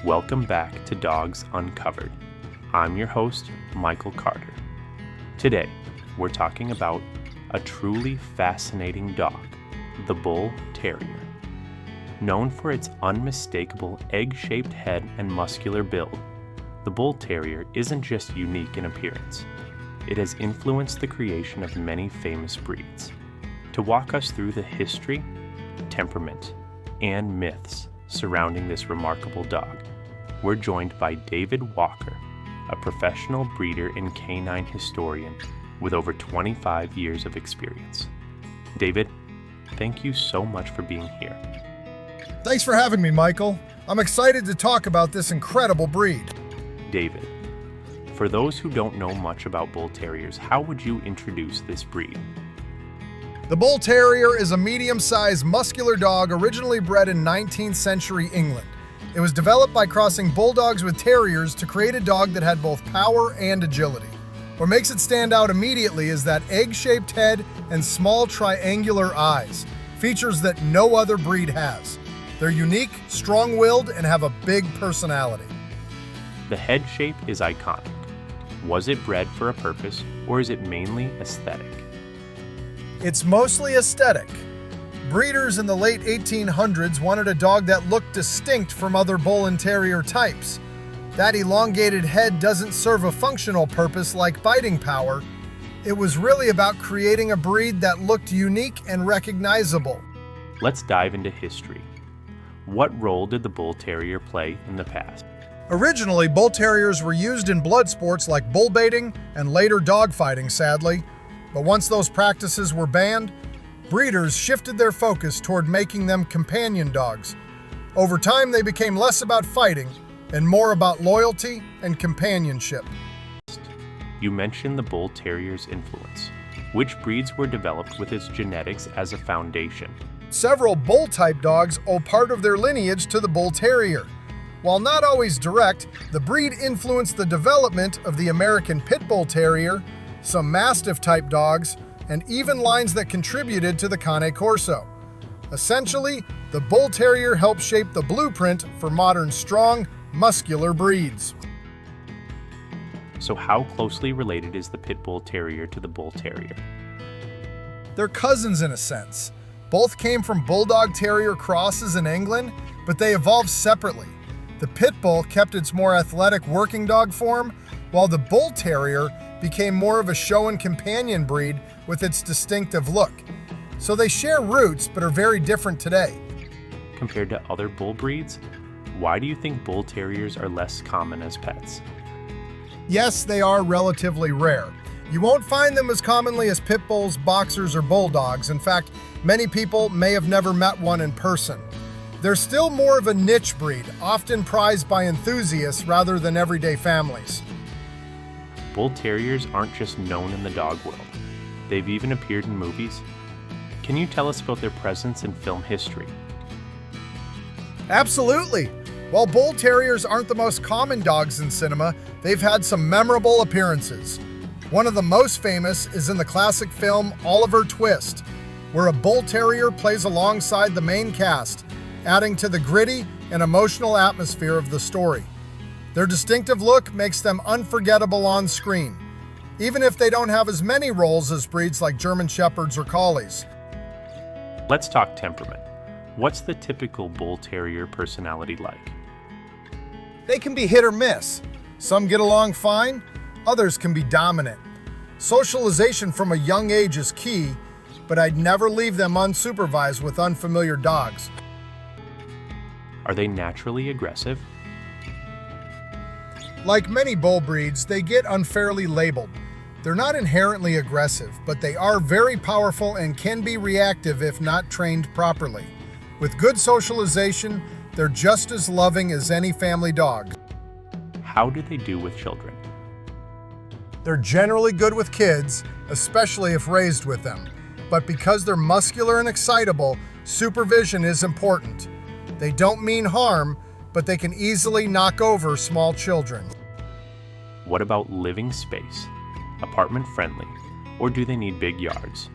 Welcome back to Dogs Uncovered. I'm your host, Michael Carter. Today, we're talking about a truly fascinating dog, the Bull Terrier. Known for its unmistakable egg-shaped head and muscular build, the Bull Terrier isn't just unique in appearance. It has influenced the creation of many famous breeds. To walk us through the history, temperament, and myths surrounding this remarkable dog, we're joined by David Walcker, a professional breeder and canine historian with over 25 years of experience. David, thank you so much for being here. Thanks for having me, Michael. I'm excited to talk about this incredible breed. David, for those who don't know much about Bull Terriers, how would you introduce this breed? The Bull Terrier is a medium-sized muscular dog originally bred in 19th century England. It was developed by crossing bulldogs with terriers to create a dog that had both power and agility. What makes it stand out immediately is that egg-shaped head and small triangular eyes, features that no other breed has. They're unique, strong-willed, and have a big personality. The head shape is iconic. Was it bred for a purpose, or is it mainly aesthetic? It's mostly aesthetic. Breeders in the late 1800s wanted a dog that looked distinct from other bull and terrier types. That elongated head doesn't serve a functional purpose like biting power. It was really about creating a breed that looked unique and recognizable. Let's dive into history. What role did the Bull Terrier play in the past? Originally, Bull Terriers were used in blood sports like bull baiting and later dogfighting, sadly. But once those practices were banned, breeders shifted their focus toward making them companion dogs. Over time, they became less about fighting and more about loyalty and companionship. You mentioned the Bull Terrier's influence. Which breeds were developed with its genetics as a foundation? Several bull-type dogs owe part of their lineage to the Bull Terrier. While not always direct, the breed influenced the development of the American Pit Bull Terrier, some Mastiff-type dogs, and even lines that contributed to the Cane Corso. Essentially, the Bull Terrier helped shape the blueprint for modern strong, muscular breeds. So how closely related is the Pit Bull Terrier to the Bull Terrier? They're cousins in a sense. Both came from Bulldog Terrier crosses in England, but they evolved separately. The Pit Bull kept its more athletic working dog form, while the Bull Terrier became more of a show and companion breed with its distinctive look. So they share roots, but are very different today. Compared to other bull breeds, why do you think Bull Terriers are less common as pets? Yes, they are relatively rare. You won't find them as commonly as pit bulls, boxers, or bulldogs. In fact, many people may have never met one in person. They're still more of a niche breed, often prized by enthusiasts rather than everyday families. Bull Terriers aren't just known in the dog world. They've even appeared in movies. Can you tell us about their presence in film history? Absolutely. While Bull Terriers aren't the most common dogs in cinema, they've had some memorable appearances. One of the most famous is in the classic film Oliver Twist, where a Bull Terrier plays alongside the main cast, adding to the gritty and emotional atmosphere of the story. Their distinctive look makes them unforgettable on screen, even if they don't have as many roles as breeds like German Shepherds or Collies. Let's talk temperament. What's the typical Bull Terrier personality like? They can be hit or miss. Some get along fine, others can be dominant. Socialization from a young age is key, but I'd never leave them unsupervised with unfamiliar dogs. Are they naturally aggressive? Like many bull breeds, they get unfairly labeled. They're not inherently aggressive, but they are very powerful and can be reactive if not trained properly. With good socialization, they're just as loving as any family dog. How do they do with children? They're generally good with kids, especially if raised with them. But because they're muscular and excitable, supervision is important. They don't mean harm, but they can easily knock over small children. What about living space? Apartment friendly, or do they need big yards?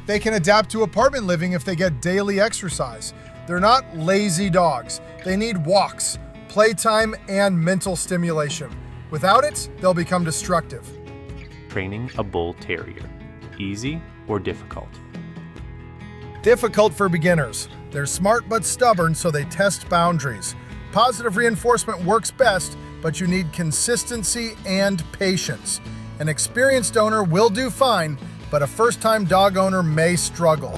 They can adapt to apartment living if they get daily exercise. They're not lazy dogs. They need walks, playtime, and mental stimulation. Without it, they'll become destructive. Training a Bull Terrier. Easy or difficult? Difficult for beginners. They're smart but stubborn, so they test boundaries. Positive reinforcement works best, but you need consistency and patience. An experienced owner will do fine, but a first-time dog owner may struggle.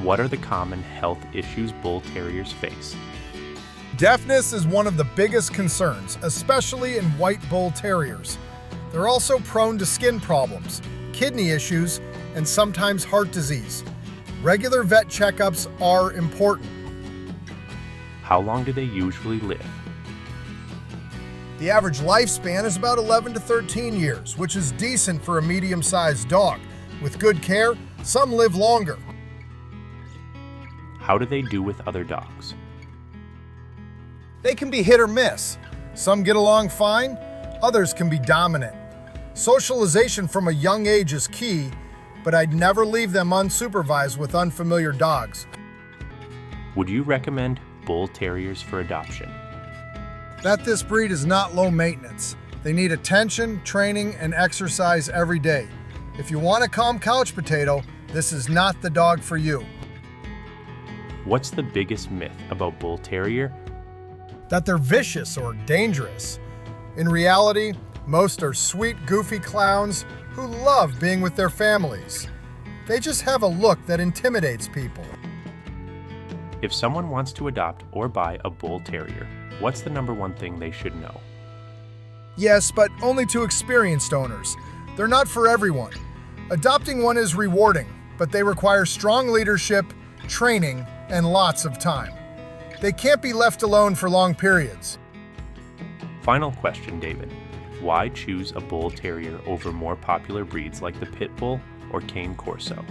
What are the common health issues Bull Terriers face? Deafness is one of the biggest concerns, especially in white Bull Terriers. They're also prone to skin problems, kidney issues, and sometimes heart disease. Regular vet checkups are important. How long do they usually live? The average lifespan is about 11 to 13 years, which is decent for a medium-sized dog. With good care, some live longer. How do they do with other dogs? They can be hit or miss. Some get along fine, others can be dominant. Socialization from a young age is key, but I'd never leave them unsupervised with unfamiliar dogs. Would you recommend Bull Terriers for adoption? This breed is not low maintenance. They need attention, training, and exercise every day. If you want a calm couch potato, this is not the dog for you. What's the biggest myth about Bull Terrier? That they're vicious or dangerous. In reality, most are sweet, goofy clowns who love being with their families. They just have a look that intimidates people. If someone wants to adopt or buy a Bull Terrier, what's the number one thing they should know? Yes, but only to experienced owners. They're not for everyone. Adopting one is rewarding, but they require strong leadership, training, and lots of time. They can't be left alone for long periods. Final question, David. Why choose a Bull Terrier over more popular breeds like the Pitbull or Cane Corso?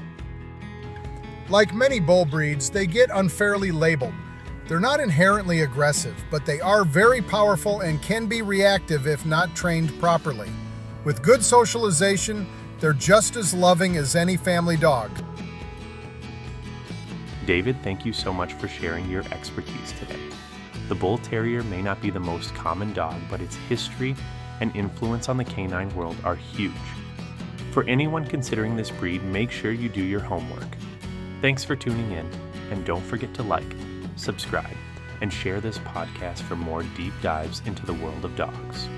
Like many bull breeds, they get unfairly labeled. They're not inherently aggressive, but they are very powerful and can be reactive if not trained properly. With good socialization, they're just as loving as any family dog. David, thank you so much for sharing your expertise today. The Bull Terrier may not be the most common dog, but its history and influence on the canine world are huge. For anyone considering this breed, make sure you do your homework. Thanks for tuning in, and don't forget to like, subscribe, and share this podcast for more deep dives into the world of dogs.